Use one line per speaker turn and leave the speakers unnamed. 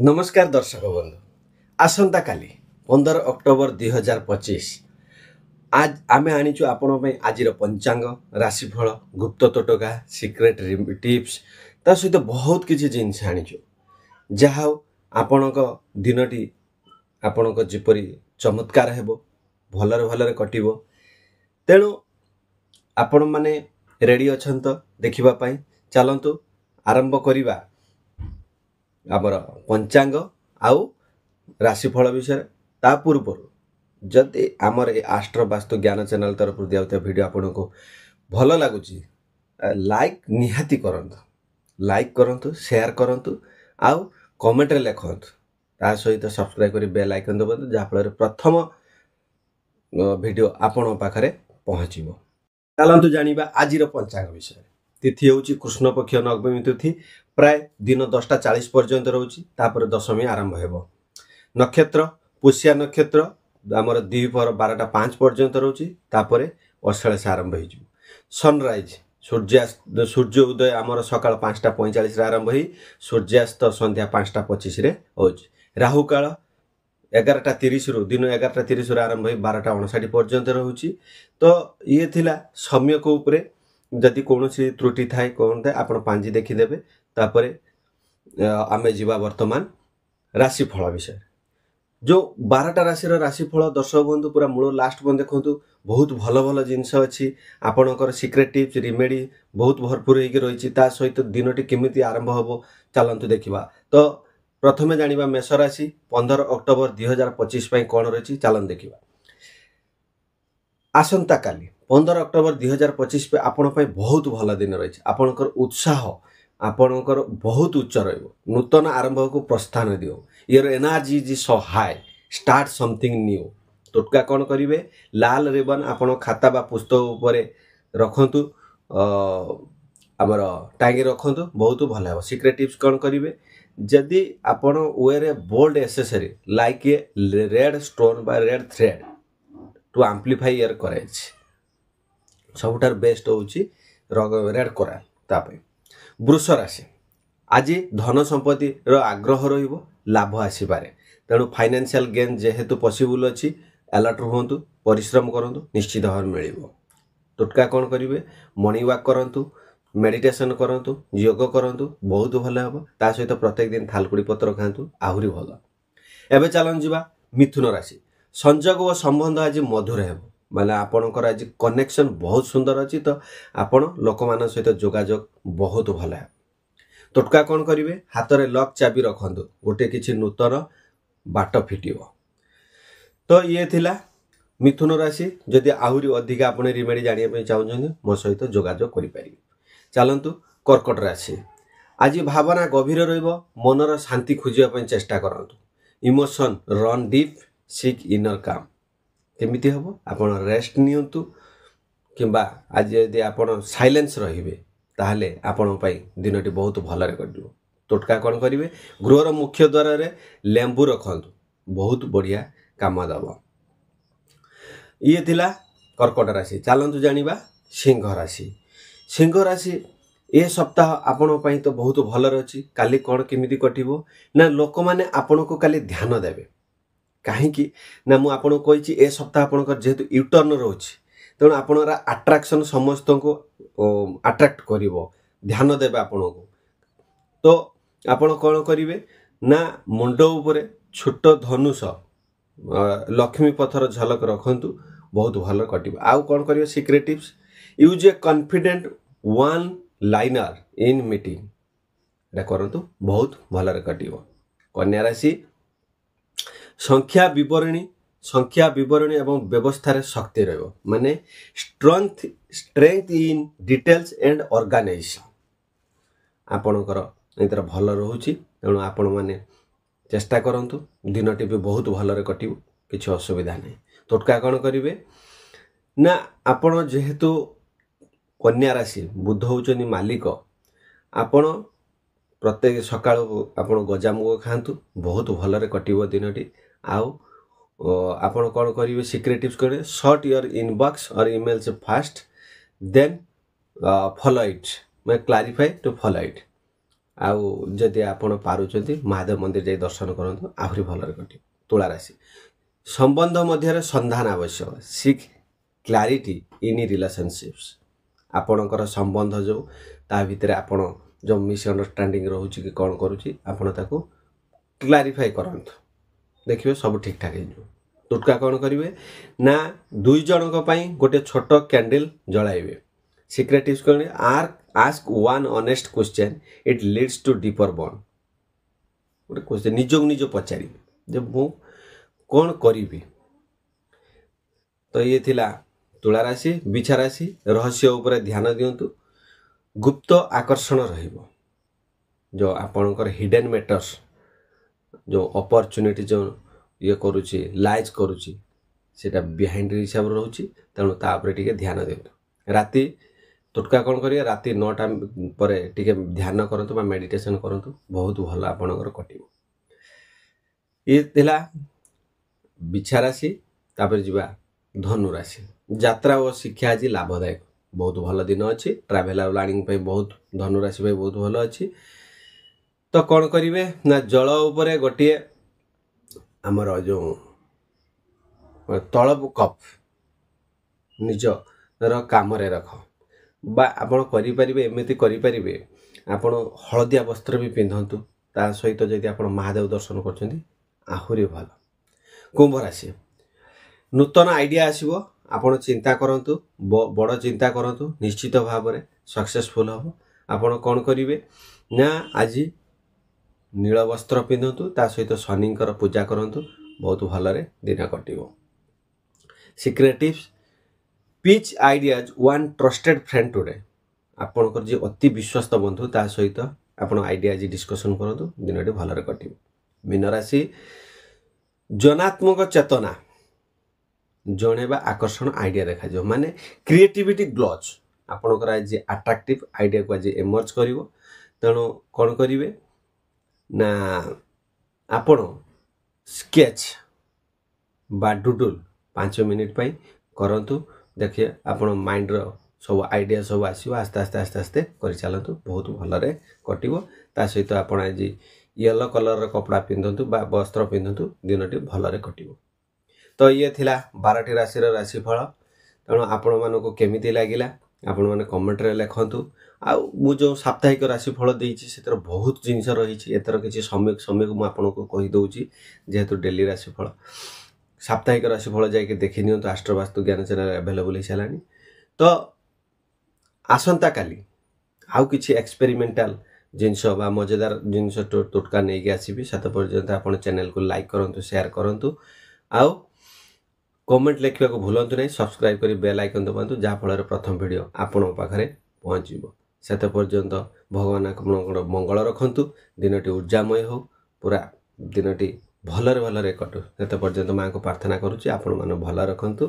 नमस्कार दर्शक बंधु आसंता काली 15 अक्टोबर 2025 आज आमे आनीचु आपण आज पंचांग राशिफल गुप्त तोटका सिक्रेट टिप्स ता सहित बहुत किसी जिनस आनीचु जहा आपण दिनटी आपण जिपरी चमत्कार हेबो भलरे भलरे कटिबो तेणु आपण माने रेडी अछंत देखिबा पई चलंतु आरंभ करिबा आमर पंचांग आउ राशिफल विषय ता पूर्व जदि आमर ए आस्ट्रो वास्तु ज्ञान चैनल तरफ दिया वीडियो आपन को भल लगुच लाइक निहाती करंतु शेयर करंतु आउ कमेंट लिखंतु ता सहित सब्सक्राइब करी बेल आइकन दबंतु जहा फल प्रथम वीडियो आपण पाखरे पहुँचबो। चलंतु जानिबा आजिर पंचांग विषय। तिथि होची कृष्ण पक्ष नवमी तिथि प्राय दिन 10:40 पर्यंत रोची तापर दशमी आरंभ हेबो। नक्षत्र पुष्या नक्षत्र आमर द्विपहर 12:05 पर्यंत रोची तापर अषाढ़ आरंभ हो। सनराइज सूर्य उदय आमर सकाळ 5:45 रे आरंभ हो सूर्यास्त संध्या 5:25 रे होची। राहु काल 11:30 रु दिन 11:30 रे आरंभ हो 12:59 पर्यंत रोची। तो ये थिला समय को ऊपरे जदि कोनोसी त्रुटि थाए कोन थाए आपण पांजी देखि देबे तापरे आमे जीवा वर्तमान राशिफल विषय। जो 12टा राशि राशिफल दर्शक बंधु पूरा मूल लास्ट बन देखंतु बहुत भल भल जिनस अछि आपनकर सिक्रेट टिप्स रिमेडी बहुत भरपूर होई रही ता सहित दिनटी केमिति आरंभ हबो चलंतु देखिबा। तो प्रथमे जानिबा मेष राशि 15 अक्टोबर 2025 पई कोन रही चलन देखिबा। आसंता काली 15 अक्टोबर 2025 पे आपण पई बहुत भल दिन रही आपनकर उत्साह आपनकर बहुत उच्च रहिबो नूतन आरंभ को प्रस्थान दियो your energy is so high start something new. टोटका कौन करिवे लाल रिबन आपण खाता बा पुस्तक उपरे रखंतु आमर टांगी रखंतु बहुत भल है। सिक्रेट टिप्स कौन करिवे जदि आपण wear a bold accessory like a red stone बा red thread to amplify your courage सबुठार बेस्ट होची रेड कोराल तापे। वृष राशि आज धन संपत्ति रो आग्रह रहिबो लाभ आसीपारे तेणु फाइनेंशियल गेन जेहेतु पॉसिबल अछि अलर्ट रहंतु परिश्रम करंतु निश्चित भाव मिलिबो। टोटका कोन करिवे मॉर्निंग वॉक करंतु मेडिटेशन करंतु योग करंतु बहुत भले हबो ता सहित प्रत्येक दिन थालकुड़ी पत्र खांतु आहुरी भलो। एबे चलन जिबा मिथुन राशि संजोग व संबंध आज मधुर हेबो माने आपनकर आज कनेक्शन बहुत सुंदर अछि तो आपण लोक मान सहित जोगाजोग बहुत भल है। टोटका कौन करिवे हाथ रे लॉक चाबी रखंतु गोटे किछि नूतन बाट फिटिबो। तो ये थिला मिथुन राशि जदि आहुरी अधिक आपण रिमेडी जानिया पई चाहुछन मो सहित जोगाजोग करि पारि। चलंतु कर्कट राशि आज भावना गभीर रहिबो मनर शांति खोजिया पई चेष्टा करंतु emotion run deep seek inner काम केमिति हबो आपण रेस्ट नियंतु किंबा आज यदि आपण साइलेंस रहिबे ताहले आपण पई दिनटी बहुत भलरे कटिबो। टोटका कोन करिवे गृहर मुख्य द्वार रे लेंबू रखंतु बहुत बढ़िया काम दबो। ये थिला कर्कट राशि। चलंतु जानिबा सिंह राशि। सिंह राशि ए सप्ताह आपण पई तो बहुत भलरे अछि काली कोन केमिति कटिबो ना लोक माने आपण को काली ध्यान देबे कहीं ना मु आपन कही ए सप्ताह आपनकर जेहेतु यूटर्न रोची तेणु आपणरा अट्राक्शन समस्त को अट्राक्ट करिवो ध्यान देबे आपण को। तो आपण कौन करिवे ना मुंड उपरे छोट धनुष लक्ष्मी पथर झलक रखंतु बहुत भल कटिबो। आउ कौन करिवे secret tips use a confident one liner in meeting एटा करंतु बहुत भलरे कटिबो। कन्या राशि संख्या विवरणी एवं व्यवस्था रे शक्ति रहबो माने strength in details and organisation आपणकर एतर भल रहउची तेणु आपण माने चेष्टा करंतु दिनटी भी बहुत भलरे कटिबो किछि असुविधा नै। टोटका कोन करिवे ना आपण जेहेतु कन्या राशि बुध होचनी मालिक आपण प्रत्येक सकाळ आपण गजामुग खांतु बहुत भलरे कटिबो दिनटी। आउ आपण कौन करिवे सिक्रेट टिप्स करे शॉर्ट योर इनबॉक्स और emails fast then follow it मैं क्लैरिफाई टू फॉलो इट आउ जदि आपण पारुचंती महादेव मंदिर जाई दर्शन करंतु आहुरी भलरे कटिबो। तुला राशि संबंध मध्य संधान आवश्यक सिक क्लैरिटी इन रिलेशनशिप्स आपणकर संबंध जो ता भितर आपण जो मिसअंडरस्टैंडिंग रोची कि कौन करुच्ची आपण ताको क्लारिफाई करंतु देखिए सब ठीक ठाक हो। टोटका कौन करेंगे ना दुई जनक गोटे छोट कैंडल जलाइबे सीक्रेट टिप्स कौन ask one honest question it leads to deeper bond गोटे क्वेश्चन निजक निज पचारि जब मु कौन करी तो ये थिला तुला राशि बिछा राशि रहस्य उपर ध्यान दिंतु गुप्त आकर्षण रहिबो जो आपणकर हिडन मैटर्स जो अपॉर्चुनिटी जो ये करुच्ची लाइज करुच्ची सेटा बिहाइंड हिसाब से रोचे तेणु तापर टिके ध्यान दिंतु। राति टोटका कौन करिए राति 9टा पर टिके ध्यान करंतु बा मेडिटेशन करंतु बहुत भल आपणकर कटिबो। ये थिला बिछा राशि तापर जिबा धनु राशि यात्रा और शिक्षा आज लाभदायक बहुत भल दिन अच्छी ट्राभेल प्लानिंग पे बहुत धनु राशि पे बहुत भल अच्छी। तो कौन करिवे ना जल उपरे गोटे आमर जो तलब कप निज काम रख बा आपण करि परिबे एमिति करि परिबे आपण हलदिया वस्त्र भी पिंधंतु ता सहित जदि आपण महादेव दर्शन करछन्ती आहुरी भल। कुंभ राशि नूतन आइडिया आसीबो आपण चिंता करंतु बड़ चिंता करंतु निश्चित भाव में सक्सेसफुल हम। आपण कौन करिवे ना आज नील वस्त्र पिंधतु ता सहित शनिंकर पूजा करंतु बहुत भलरे दिन कटिबो। Secret tips pitch ideas one trusted friend today आपणकर जे अति विश्वस्त बंधु ता सहित आपण आइडिया आज डिस्कशन करंतु दिनटी भलरे कटिबो। मीन राशि जनात्मक चेतना जणेबा आकर्षण आइडिया देखा जो माने क्रिएटिविटी ग्लोज आपणकर आज अट्रैक्टिव आइडिया को आज एमर्ज करिवो तेणु कौन करिवे ना आपण स्केच बा डुडुल 5 मिनिट पाई करंतु देखिए आपण माइंड रो सब आइडिया सब आसीबो आस्ते आस्ते आस्ते आस्ते करि चलंतु बहुत भलरे कटिवो। ता सहित आपण आज येलो कलर रो कपड़ा पिंधंतु बा वस्त्र पिंधंतु दिनटी भलरे कटिवो। तो ये थिला 12टी राशि राशिफल तेणु आपण मानको केमिति लागिला आपण माने कमेंट रे लिखंतु। आ मु जो साप्ताहिक राशिफल देइछि सेतर बहुत जिंस रहिछि एतर किछि समय मु आपनको कहि दउछि जेहेतु डेली राशिफल साप्ताहिक राशिफल जाके देखि नियंतु आस्ट्रो वास्तु ज्ञान चैनल अवेलेबल हि छलानी। तो आसंता काली आउ किछि एक्सपेरिमेंटल जिनस बा मजेदार जिनस टोटका नहीं के आसीबी सात पर्यंत आपण चैनल को लाइक करंतु शेयर करंतु आउ कमेंट लिखा को भूलंतु नहीं सब्सक्राइब करी बेल आइकन दबांतु जहाँ फल प्रथम वीडियो आपण पाखरे पहुँचो। सेत पर्यंत भगवान आपन मंगल रखंतु दिनटी ऊर्जामय हो पूरा दिनटी भलरे भलरे कटु। सेत पर्यंत माँ को प्रार्थना करुच्ची आपण माने भल रखंतु।